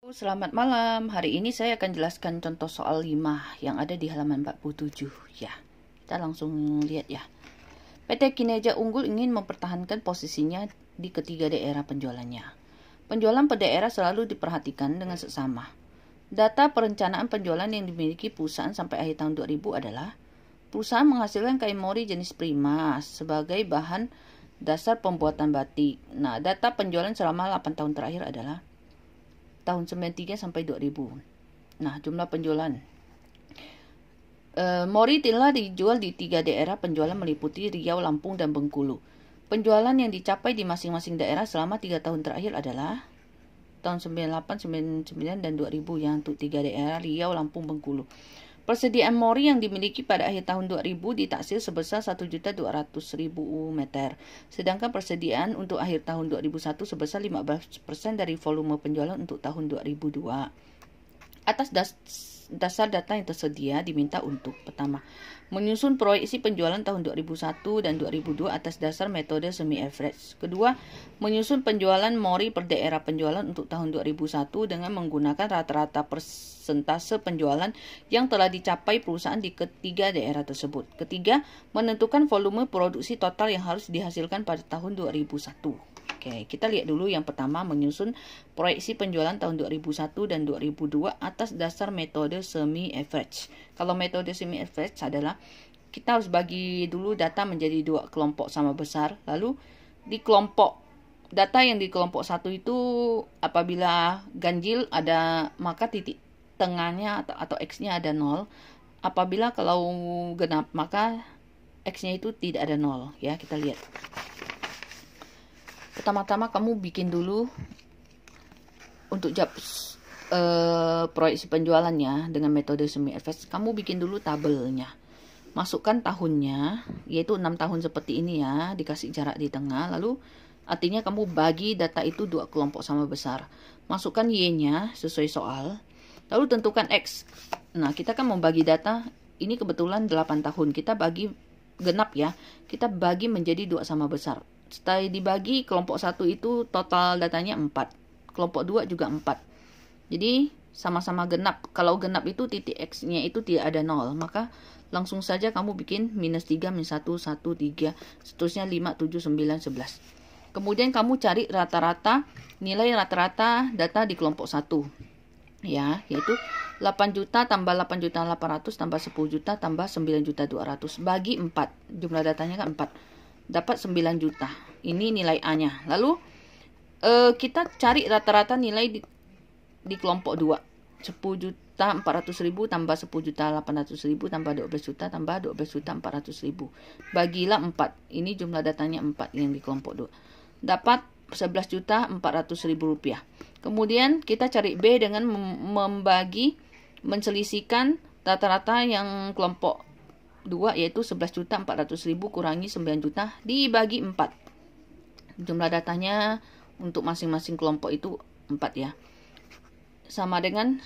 Selamat malam, hari ini saya akan jelaskan contoh soal 5 yang ada di halaman 47 ya. Kita langsung lihat ya. PT Kineja Unggul ingin mempertahankan posisinya di ketiga daerah penjualannya. Penjualan per daerah selalu diperhatikan dengan seksama. Data perencanaan penjualan yang dimiliki perusahaan sampai akhir tahun 2000 adalah perusahaan menghasilkan kain mori jenis prima sebagai bahan dasar pembuatan batik. Nah, data penjualan selama 8 tahun terakhir adalah tahun 93 sampai 2000. Nah, jumlah penjualan. Mori telah dijual di 3 daerah penjualan meliputi Riau, Lampung, dan Bengkulu. Penjualan yang dicapai di masing-masing daerah selama 3 tahun terakhir adalah tahun 98, 99, dan 2000 yang untuk 3 daerah Riau, Lampung, Bengkulu. Persediaan mori yang dimiliki pada akhir tahun 2000 ditaksir sebesar 1.200.000 meter. Sedangkan persediaan untuk akhir tahun 2001 sebesar 15% dari volume penjualan untuk tahun 2002. Atas dasar data yang tersedia diminta untuk pertama, menyusun proyeksi penjualan tahun 2001 dan 2002 atas dasar metode semi-average. Kedua, menyusun penjualan mori per daerah penjualan untuk tahun 2001 dengan menggunakan rata-rata persentase penjualan yang telah dicapai perusahaan di ketiga daerah tersebut. Ketiga, menentukan volume produksi total yang harus dihasilkan pada tahun 2001. Oke, kita lihat dulu yang pertama, menyusun proyeksi penjualan tahun 2001 dan 2002 atas dasar metode semi-average. Kalau metode semi-average adalah kita harus bagi dulu data menjadi 2 kelompok sama besar. Lalu di kelompok data yang di kelompok 1 itu apabila ganjil ada, maka titik tengahnya atau X-nya ada 0. Apabila kalau genap, maka X-nya itu tidak ada 0. Ya, kita lihat. Pertama-tama kamu bikin dulu untuk proyeksi penjualannya dengan metode semi-average. Kamu bikin dulu tabelnya. Masukkan tahunnya, yaitu 6 tahun seperti ini ya, dikasih jarak di tengah. Lalu artinya kamu bagi data itu 2 kelompok sama besar. Masukkan Y-nya sesuai soal. Lalu tentukan X. Nah, kita kan membagi data, ini kebetulan 8 tahun. Kita bagi genap ya. Kita bagi menjadi 2 sama besar. Setelah dibagi, kelompok 1 itu total datanya 4. Kelompok 2 juga 4. Jadi sama-sama genap. Kalau genap itu titik X-nya itu tidak ada 0. Maka langsung saja kamu bikin minus 3, minus 1, 1, 3, seterusnya 5, 7, 9, 11. Kemudian kamu cari rata-rata, nilai rata-rata data di kelompok 1. Ya, yaitu 8 juta tambah 8 juta 800 tambah 10 juta tambah 9 juta 200. Bagi 4. Jumlah datanya kan 4. Dapat 9 juta. Ini nilai A-nya. Lalu kita cari rata-rata nilai di kelompok 2. 10 juta 400.000 tambah 10 juta 800.000 tambah 12 juta tambah 12 juta 400.000. Bagilah 4. Ini jumlah datanya 4 yang di kelompok 2. Dapat 11 juta 400.000 rupiah. Kemudian kita cari B dengan menselisihkan rata-rata yang kelompok 2, yaitu 11 juta 400.000 kurangi 9 juta dibagi 4. Jumlah datanya untuk masing-masing kelompok itu 4 ya. Sama dengan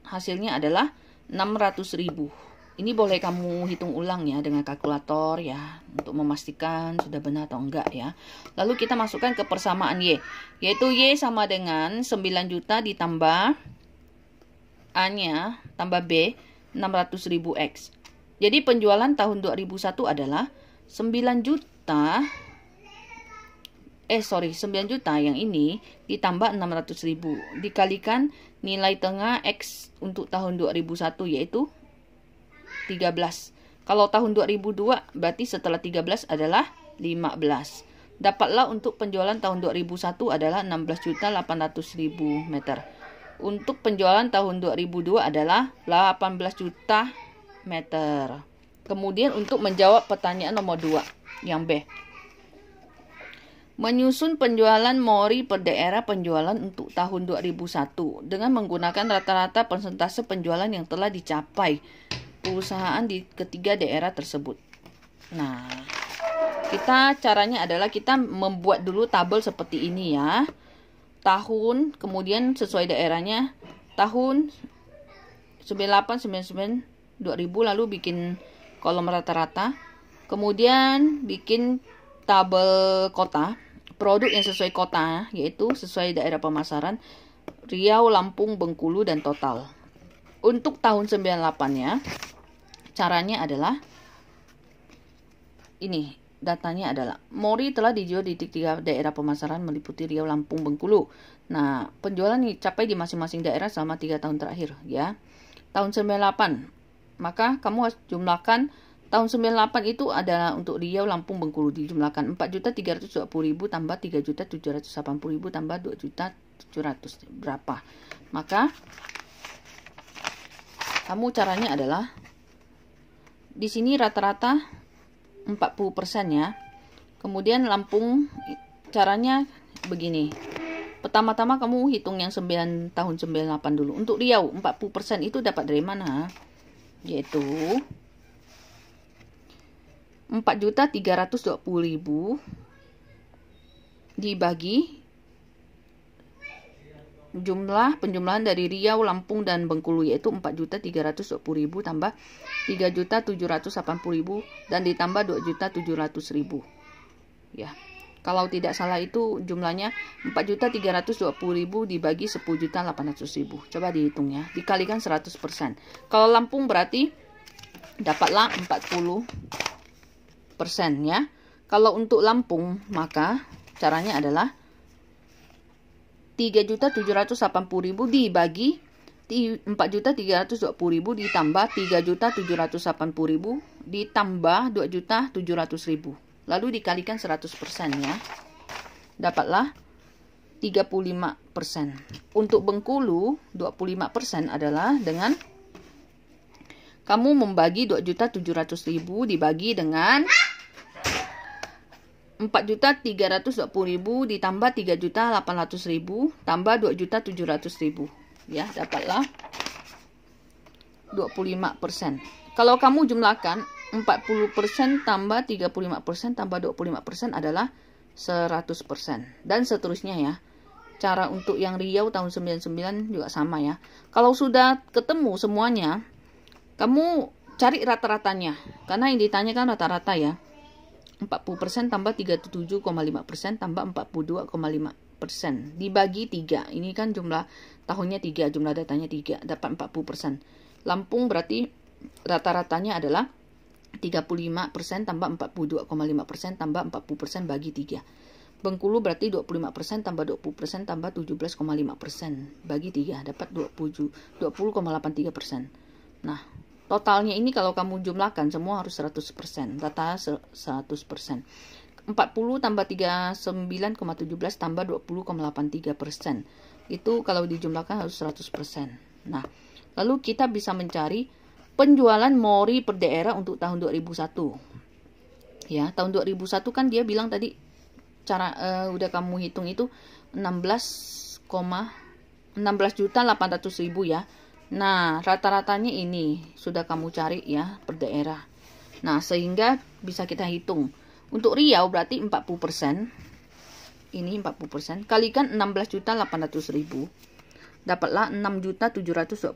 hasilnya adalah 600.000. Ini boleh kamu hitung ulang ya dengan kalkulator ya, untuk memastikan sudah benar atau enggak ya. Lalu kita masukkan ke persamaan Y, yaitu Y sama dengan 9 juta ditambah A-nya tambah B 600.000 X. Jadi penjualan tahun 2001 adalah 9 juta yang ini ditambah 600.000 dikalikan nilai tengah X untuk tahun 2001 yaitu 13. Kalau tahun 2002 berarti setelah 13 adalah 15. Dapatlah untuk penjualan tahun 2001 adalah 16.800.000 meter. Untuk penjualan tahun 2002 adalah 18 juta meter. Kemudian untuk menjawab pertanyaan nomor 2 yang B, menyusun penjualan mori per daerah penjualan untuk tahun 2001 dengan menggunakan rata-rata persentase penjualan yang telah dicapai perusahaan di ketiga daerah tersebut. Nah, caranya adalah kita membuat dulu tabel seperti ini ya. Tahun, kemudian sesuai daerahnya tahun 98, 99, 2000, lalu bikin kolom rata-rata, kemudian bikin tabel kota, produk yang sesuai kota, yaitu sesuai daerah pemasaran, Riau, Lampung, Bengkulu, dan total. Untuk tahun 98-nya, caranya adalah ini, datanya adalah Mori telah dijual di 3 daerah pemasaran meliputi Riau, Lampung, Bengkulu. Nah, penjualan dicapai di masing-masing daerah selama 3 tahun terakhir, ya. Tahun 98, maka kamu harus jumlahkan tahun 98 itu adalah untuk Riau, Lampung, Bengkulu, dijumlahkan 4.320.000 tambah 3.780.000 tambah 2.700.000 berapa? Maka kamu caranya adalah di sini rata-rata 40% ya. Kemudian Lampung caranya begini. Pertama-tama kamu hitung yang tahun 98 dulu. Untuk Riau 40% itu dapat dari mana? Yaitu 4.320.000 dibagi jumlah penjumlahan dari Riau, Lampung, dan Bengkulu, yaitu 4.320.000 tambah 3.780.000 dan ditambah 2.700.000. Ya. Kalau tidak salah itu jumlahnya 4.320.000 dibagi 10.800.000. Coba dihitung ya. Dikalikan 100%. Kalau Lampung berarti dapatlah 40% ya. Kalau untuk Lampung maka caranya adalah 3.780.000 dibagi 4.320.000 ditambah 3.780.000 ditambah 2.700.000. Lalu dikalikan 100% ya. Dapatlah 35%. Untuk Bengkulu 25% adalah dengan kamu membagi 2.700.000 dibagi dengan 4.320.000 ditambah 3.800.000 tambah 2.700.000 ya, dapatlah 25%. Kalau kamu jumlahkan 40% tambah 35% tambah 25% adalah 100% dan seterusnya ya. Cara untuk yang Riau tahun 99 juga sama ya. Kalau sudah ketemu semuanya, kamu cari rata-ratanya karena yang ditanyakan rata-rata ya. 40% tambah 37,5% tambah 42,5% dibagi 3. Ini kan jumlah tahunnya 3, jumlah datanya 3, dapat 40%. Lampung berarti rata-ratanya adalah 35% tambah 42,5% tambah 40% bagi 3. Bengkulu berarti 25% tambah 20% tambah 17,5% bagi 3, dapat 20,83%. Nah, totalnya ini kalau kamu jumlahkan semua harus 100%. Data 100%. 40 tambah 39,17 tambah 20,83%. Itu kalau dijumlahkan harus 100%. Nah, lalu kita bisa mencari penjualan Mori per daerah untuk tahun 2001. Ya, tahun 2001 kan dia bilang tadi cara udah kamu hitung itu 16.800.000 ya. Nah, rata-ratanya ini sudah kamu cari ya per daerah. Nah, sehingga bisa kita hitung. Untuk Riau berarti 40%. Ini 40%. Kalikan 16.800.000. Dapatlah 6.720.000.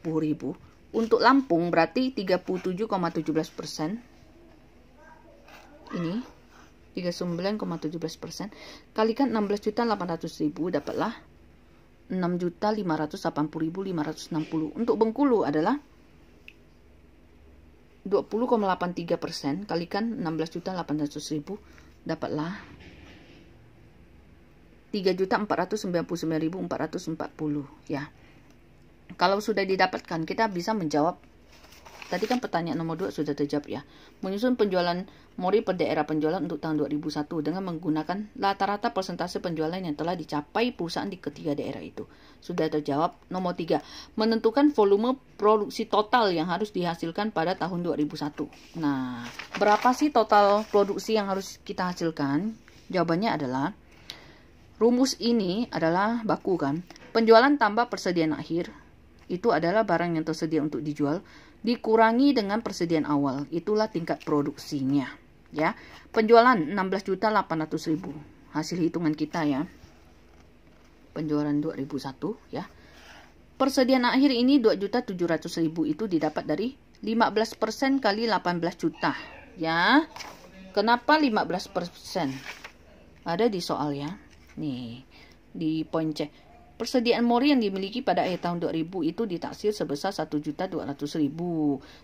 Untuk Lampung berarti 37,17%. Ini 39,17%. Kalikan 16.800.000 dapatlah 6.580.560. Untuk Bengkulu adalah 20,83%. Kalikan 16.800.000 dapatlah 3.499.440 ya. Kalau sudah didapatkan, kita bisa menjawab. Tadi kan pertanyaan nomor 2 sudah terjawab ya. Menyusun penjualan Mori per daerah penjualan untuk tahun 2001 dengan menggunakan rata-rata persentase penjualan yang telah dicapai perusahaan di ketiga daerah itu. Sudah terjawab. Nomor 3. Menentukan volume produksi total yang harus dihasilkan pada tahun 2001. Nah, berapa sih total produksi yang harus kita hasilkan? Jawabannya adalah, rumus ini adalah baku kan. Penjualan tambah persediaan akhir. Itu adalah barang yang tersedia untuk dijual dikurangi dengan persediaan awal, itulah tingkat produksinya ya. Penjualan 16.800.000 hasil hitungan kita ya, penjualan 2001 ya. Persediaan akhir ini 2.700.000 itu didapat dari 15% kali 18 juta ya. Kenapa 15%? Ada di soal ya, nih di poin C. Persediaan mori yang dimiliki pada akhir tahun 2000 itu ditaksir sebesar 1.200.000.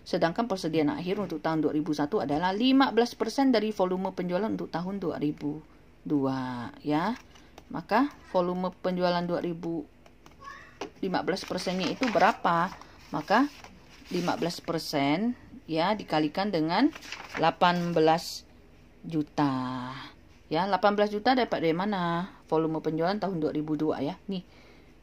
Sedangkan persediaan akhir untuk tahun 2001 adalah 15% dari volume penjualan untuk tahun 2002 ya. Maka volume penjualan 2000 15%-nya itu berapa? Maka 15% ya dikalikan dengan 18 juta. Ya, 18 juta dapat dari mana? Volume penjualan tahun 2002 ya. Nih,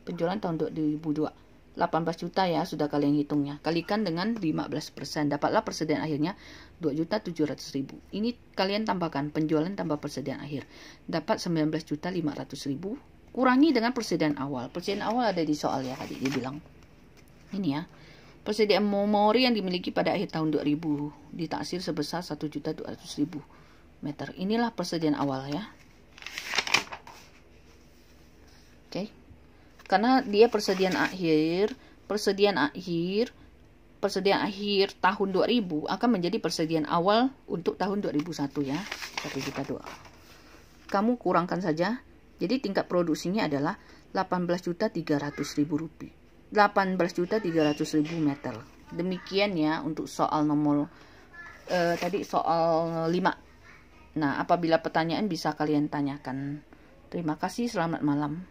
penjualan tahun 2002. 18 juta ya, sudah kalian hitungnya. Kalikan dengan 15%. Dapatlah persediaan akhirnya 2.700.000. Ini kalian tambahkan penjualan tambah persediaan akhir. Dapat 19.500.000. Kurangi dengan persediaan awal. Persediaan awal ada di soal ya, tadi dia bilang. Ini ya. Persediaan mori yang dimiliki pada akhir tahun 2000 ditaksir sebesar 1.200.000 meter. Inilah persediaan awal ya. Oke. Karena dia persediaan akhir tahun 2000 akan menjadi persediaan awal untuk tahun 2001 ya. Tapi kita doa. Kamu kurangkan saja. Jadi tingkat produksinya adalah 18.300.000 rupiah. 18.300.000 meter. Demikian ya untuk soal nomor tadi soal 5. Nah, apabila pertanyaan bisa kalian tanyakan. Terima kasih, selamat malam.